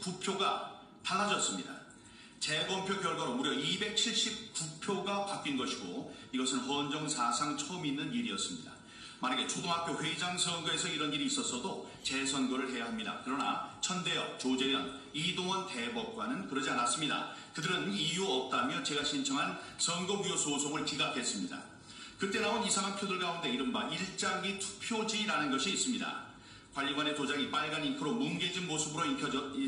279표가 달라졌습니다. 재검표 결과로 무려 279표가 바뀐 것이고 이것은 헌정 사상 처음 있는 일이었습니다. 만약에 초등학교 회장 선거에서 이런 일이 있었어도 재선거를 해야 합니다. 그러나 천대엽, 조재련, 이동원 대법관은 그러지 않았습니다. 그들은 이유 없다며 제가 신청한 선거무효 소송을 기각했습니다. 그때 나온 이상한 표들 가운데 이른바 일장기 투표지라는 것이 있습니다. 관리관의 도장이 빨간 잉크로 뭉개진 모습으로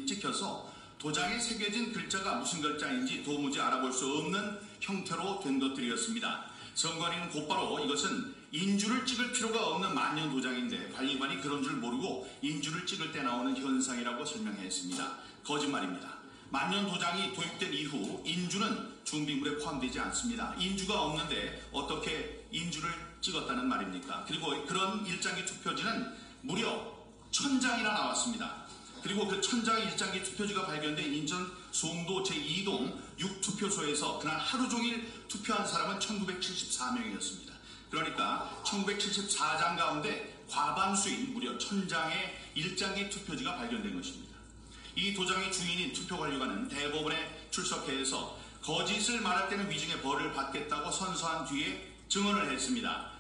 찍혀서 도장에 새겨진 글자가 무슨 글자인지 도무지 알아볼 수 없는 형태로 된 것들이었습니다. 선관위는 곧바로 이것은 인주를 찍을 필요가 없는 만년 도장인데 관리관이 그런 줄 모르고 인주를 찍을 때 나오는 현상이라고 설명했습니다. 거짓말입니다. 만년 도장이 도입된 이후 인주는 준비물에 포함되지 않습니다. 인주가 없는데 어떻게 인주를 찍었다는 말입니까? 그리고 그런 일장기 투표지는 무려 1000장이나 나왔습니다. 그리고 그 1000장의 일장기 투표지가 발견된 인천 송도 제2동 6투표소에서 그날 하루 종일 투표한 사람은 1974명이었습니다. 그러니까 1974장 가운데 과반수인 무려 1000장의 일장기 투표지가 발견된 것입니다. 이 도장의 주인인 투표관리관은 대법원에 출석해서 거짓을 말할 때는 위증의 벌을 받겠다고 선서한 뒤에 증언을 했습니다.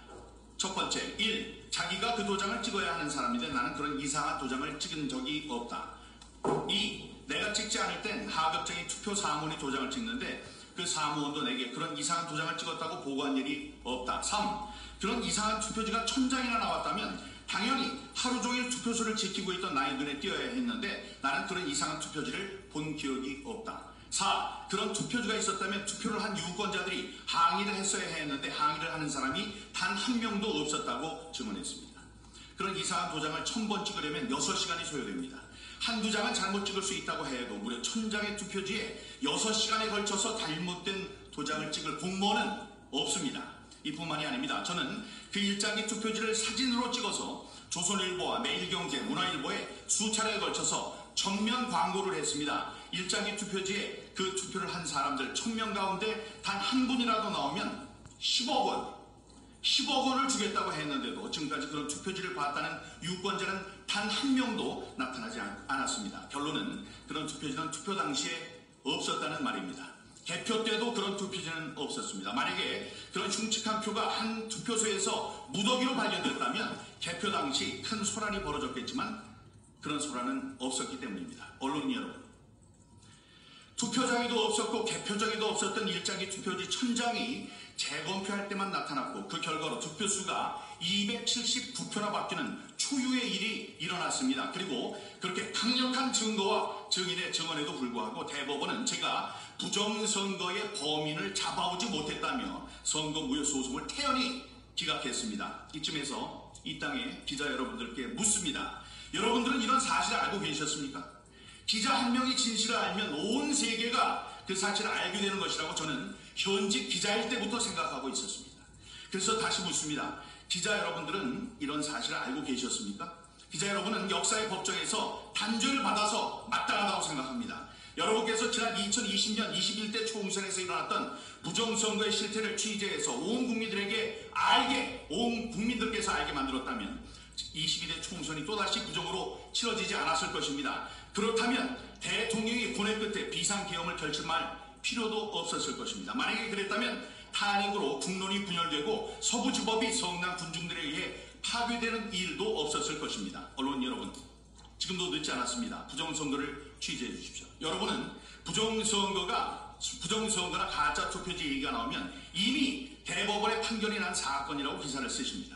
첫 번째, 1. 자기가 그 도장을 찍어야 하는 사람인데 나는 그런 이상한 도장을 찍은 적이 없다. 2. 내가 찍지 않을 땐 하급장이 투표 사무원이 도장을 찍는데 그 사무원도 내게 그런 이상한 도장을 찍었다고 보고한 일이 없다. 3. 그런 이상한 투표지가 1000장이나 나왔다면 당연히 하루 종일 투표소를 지키고 있던 나의 눈에 띄어야 했는데 나는 그런 이상한 투표지를 본 기억이 없다. 4. 그런 투표지가 있었다면 투표를 한 유권자들이 항의를 했어야 했는데 항의를 하는 사람이 단 한 명도 없었다고 증언했습니다. 그런 이상한 도장을 1000번 찍으려면 6시간이 소요됩니다. 한두 장은 잘못 찍을 수 있다고 해도 무려 1000장의 투표지에 6시간에 걸쳐서 잘못된 도장을 찍을 공무원은 없습니다. 이뿐만이 아닙니다. 저는 그 일장기 투표지를 사진으로 찍어서 조선일보와 매일경제, 문화일보에 수차례에 걸쳐서 전면 광고를 했습니다. 일장기 투표지에 그 투표를 한 사람들 1000명 가운데 단 한 분이라도 나오면 10억 원을 주겠다고 했는데도 지금까지 그런 투표지를 봤다는 유권자는 단 한 명도 나타나지 않았습니다. 결론은 그런 투표지는 투표 당시에 없었다는 말입니다. 개표 때도 그런 투표지는 없었습니다. 만약에 그런 흉측한 표가 한 투표소에서 무더기로 발견됐다면 개표 당시 큰 소란이 벌어졌겠지만 그런 소란은 없었기 때문입니다. 언론인 여러분, 투표장에도 없었고 개표장에도 없었던 일장기 투표지 1000장이 재검표할 때만 나타났고 그 결과로 투표수가 279표나 바뀌는 초유의 일이 일어났습니다. 그리고 그렇게 강력한 증거와 증인의 증언에도 불구하고 대법원은 제가 부정선거의 범인을 잡아오지 못했다며 선거무효 소송을 태연히 기각했습니다. 이쯤에서 이 땅의 기자 여러분들께 묻습니다. 여러분들은 이런 사실을 알고 계셨습니까? 기자 한 명이 진실을 알면 온 세계가 그 사실을 알게 되는 것이라고 저는 현직 기자일 때부터 생각하고 있었습니다. 그래서 다시 묻습니다. 기자 여러분들은 이런 사실을 알고 계셨습니까? 기자 여러분은 역사의 법정에서 단죄를 받아서 마땅하다고 생각합니다. 여러분께서 지난 2020년 21대 총선에서 일어났던 부정선거의 실태를 취재해서 온 국민들께서 알게 만들었다면 22대 총선이 또다시 부정으로 치러지지 않았을 것입니다. 그렇다면 대통령이 고뇌 끝에 비상계엄을 결심할 필요도 없었을 것입니다. 만약에 그랬다면 탄핵으로 국론이 분열되고 서부지법이 성남 군중들에 의해 파괴되는 일도 없었을 것입니다. 언론 여러분, 지금도 늦지 않았습니다. 부정선거를 취재해 주십시오. 여러분은 부정선거나 가짜 투표지 얘기가 나오면 이미 대법원의 판결이 난 사건이라고 기사를 쓰십니다.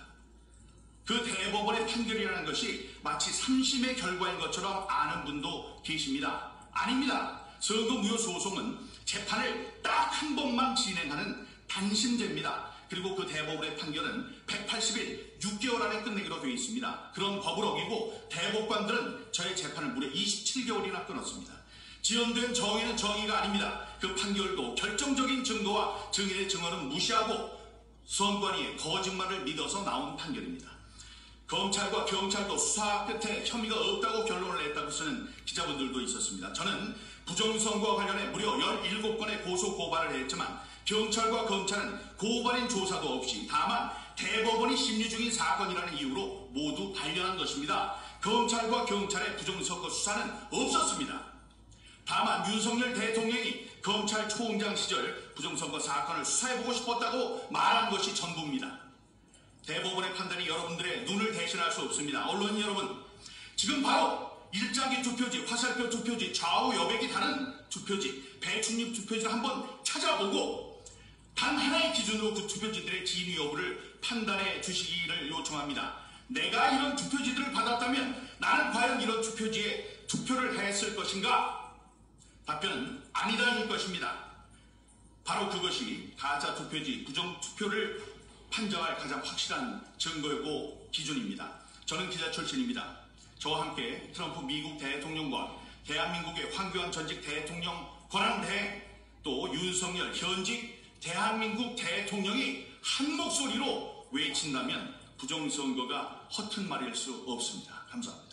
그 대법원의 판결이라는 것이 마치 3심의 결과인 것처럼 아는 분도 계십니다. 아닙니다. 선거무효 소송은 재판을 딱 한 번만 진행하는 단심제입니다. 그리고 그 대법원의 판결은 180일 6개월 안에 끝내기로 되어 있습니다. 그런 법을 어기고 대법관들은 저의 재판을 무려 27개월이나 끊었습니다. 지연된 정의는 정의가 아닙니다. 그 판결도 결정적인 증거와 증인의 증언은 무시하고 선관위의 거짓말을 믿어서 나온 판결입니다. 검찰과 경찰도 수사 끝에 혐의가 없다고 결론을 냈다고 쓰는 기자분들도 있었습니다. 저는 부정선거와 관련해 무려 17건의 고소고발을 했지만 경찰과 검찰은 고발인 조사도 없이 다만 대법원이 심리 중인 사건이라는 이유로 모두 발견한 것입니다. 검찰과 경찰의 부정선거 수사는 없었습니다. 다만 윤석열 대통령이 검찰총장 시절 부정선거 사건을 수사해보고 싶었다고 말한 것이 전부입니다. 대법원의 판단이 여러분들의 눈을 대신할 수 없습니다. 언론인 여러분, 지금 바로 일장기 투표지, 화살표 투표지, 좌우 여백이 다른 투표지, 배춧잎 투표지를 한번 찾아보고 단 하나의 기준으로 그 투표지들의 진위 여부를 판단해 주시기를 요청합니다. 내가 이런 투표지들을 받았다면 나는 과연 이런 투표지에 투표를 했을 것인가? 답변은 아니라는 것입니다. 바로 그것이 가짜 투표지, 부정 투표를 판정할 가장 확실한 증거이고 기준입니다. 저는 기자 출신입니다. 저와 함께 트럼프 미국 대통령과 대한민국의 황교안 전직 대통령 권한대행, 또 윤석열 현직 대한민국 대통령이 한 목소리로 외친다면 부정선거가 허튼 말일 수 없습니다. 감사합니다.